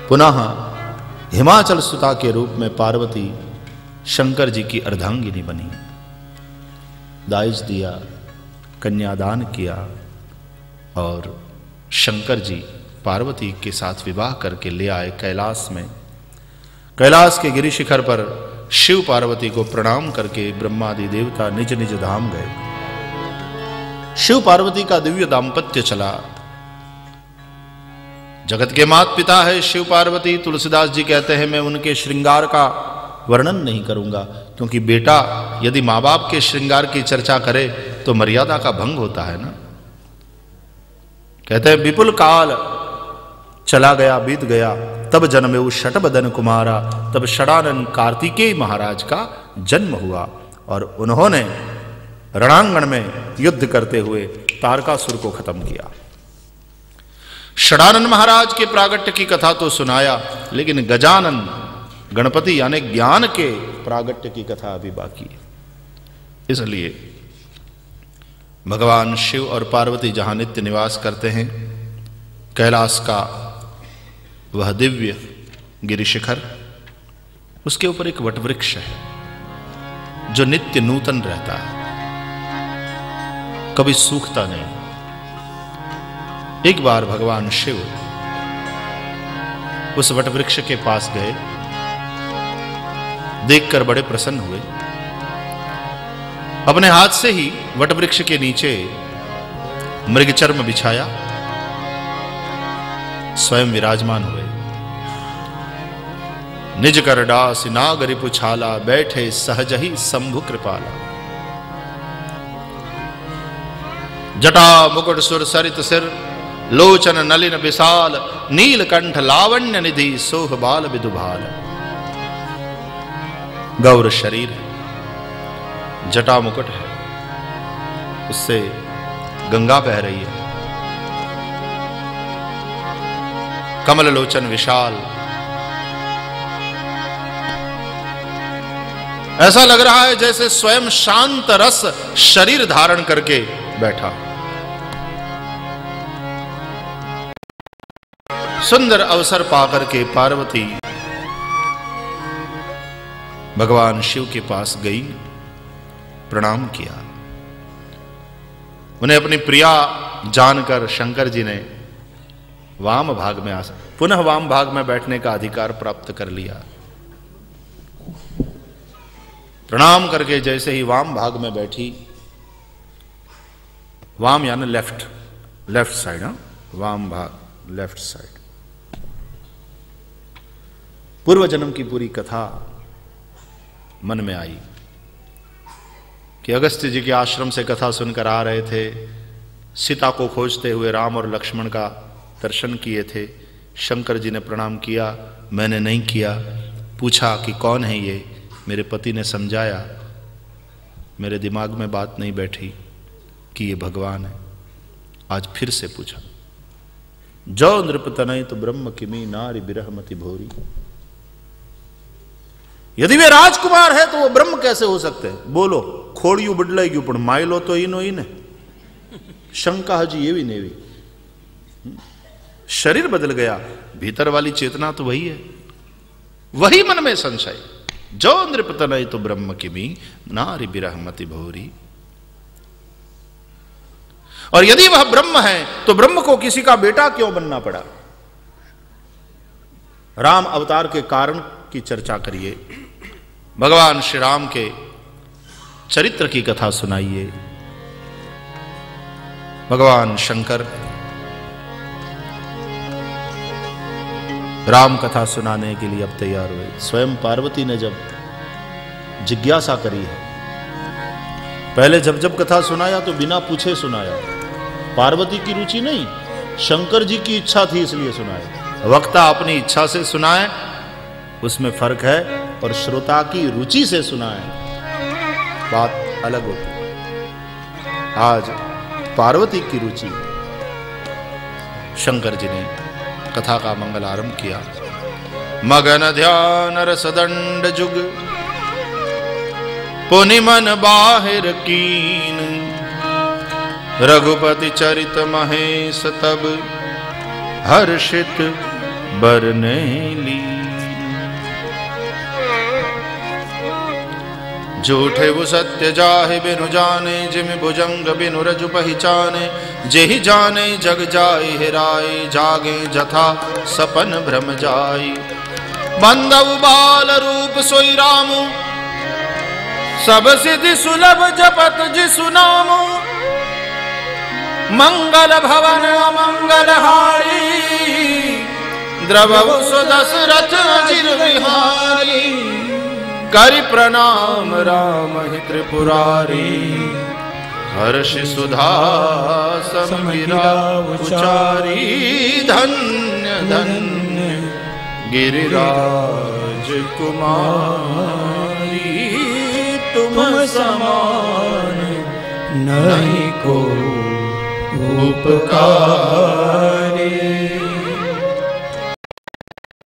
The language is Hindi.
पुनः हिमाचल सुता के रूप में पार्वती शंकर जी की अर्धांगिनी बनी। दाइज दिया, कन्यादान किया और शंकर जी पार्वती के साथ विवाह करके ले आए कैलाश में। कैलाश के गिरि शिखर पर शिव पार्वती को प्रणाम करके ब्रह्मादि देवता निज निज धाम गए। शिव पार्वती का दिव्य दाम्पत्य चला। जगत के माता पिता है शिव पार्वती। तुलसीदास जी कहते हैं मैं उनके श्रृंगार का वर्णन नहीं करूंगा, क्योंकि बेटा यदि माँ बाप के श्रृंगार की चर्चा करे तो मर्यादा का भंग होता है ना। कहते हैं विपुल काल चला गया बीत गया, तब जन्मेऊ शटबदन कुमारा। तब षडानन कार्तिकेय महाराज का जन्म हुआ और उन्होंने रणांगण में युद्ध करते हुए तारकासुर को खत्म किया। षडानन महाराज के प्रागट्य की कथा तो सुनाया, लेकिन गजानन गणपति यानी ज्ञान के प्रागट्य की कथा अभी बाकी है। इसलिए भगवान शिव और पार्वती जहां नित्य निवास करते हैं, कैलाश का वह दिव्य गिरि शिखर, उसके ऊपर एक वटवृक्ष है जो नित्य नूतन रहता है, कभी सूखता नहीं। एक बार भगवान शिव उस वटवृक्ष के पास गए, देखकर बड़े प्रसन्न हुए। अपने हाथ से ही वटवृक्ष के नीचे मृगचर्म बिछाया, स्वयं विराजमान हुए। निज कर डास नागरि पुछाला, बैठे सहज ही शंभु कृपाला। जटा मुकुट सुर सरित सिर, लोचन नलिन विशाल। नीलकंठ लावण्य निधि, सोह बाल विदुभाल। गौर शरीर है, जटा मुकुट है, उससे गंगा बह रही है। कमल लोचन विशाल, ऐसा लग रहा है जैसे स्वयं शांत रस शरीर धारण करके बैठा। सुंदर अवसर पाकर के पार्वती भगवान शिव के पास गई, प्रणाम किया। उन्हें अपनी प्रिया जानकर शंकर जी ने वाम भाग में पुनः वाम भाग में बैठने का अधिकार प्राप्त कर लिया। प्रणाम करके जैसे ही वाम भाग में बैठी, वाम यानी लेफ्ट साइड, वाम भाग लेफ्ट साइड। पूर्व जन्म की पूरी कथा मन में आई कि अगस्त्य जी के आश्रम से कथा सुनकर आ रहे थे, सीता को खोजते हुए राम और लक्ष्मण का दर्शन किए थे। शंकर जी ने प्रणाम किया, मैंने नहीं किया। पूछा कि कौन है ये, मेरे पति ने समझाया, मेरे दिमाग में बात नहीं बैठी कि ये भगवान है। आज फिर से पूछा, जो नृपतनय तो ब्रह्म किमी, नारी बिरहमति भोरी। यदि वे राजकुमार है तो वो ब्रह्म कैसे हो सकते हैं? बोलो, खोड़ियू बदलेगी पण माइलो तो इनो इन शंका हजी ये भी नेवी। शरीर बदल गया, भीतर वाली चेतना तो वही है। वही मन में संशय, जो नृपतनय तो ब्रह्म किमी, नारी बिरहमति भोरी। और यदि वह ब्रह्म है तो ब्रह्म को किसी का बेटा क्यों बनना पड़ा? राम अवतार के कारण की चर्चा करिए, भगवान श्री राम के चरित्र की कथा सुनाइए। भगवान शंकर राम कथा सुनाने के लिए अब तैयार हुए। स्वयं पार्वती ने जब जिज्ञासा करी है, पहले जब कथा सुनाया तो बिना पूछे सुनाया, पार्वती की रुचि नहीं, शंकर जी की इच्छा थी इसलिए सुनाया। वक्ता अपनी इच्छा से सुनाए उसमें फर्क है, और श्रोता की रुचि से सुनाए बात अलग होती है। आज पार्वती की रुचि, शंकर जी ने कथा का मंगल आरंभ किया। मगन ध्यान रस दंड जुग, पुनि मन बाहिर कीन। रघुपति चरित महेश तब, हर्षित बरने ली। झूठे वो सत्य जाहे बिनु जाने, जिम भुजंग बिनु रजु पहिचाने। जेहि जाने जग जाए हेराए, जागे जथा सपन भ्रम जाई। बंदव बाल रूप सोई रामु, सब सिद्धि सुलभ जपत जिसु नामु। मंगल भवन अमंगल हारी, द्रवहु सो दशरथ अजिर विहारी। करि प्रणाम राम हि त्रिपुरारी, हर्षि सुधा समीरा उचारी। धन्य धन्य गिरिराज कुमारी, तुम समान नहीं को उपकारी।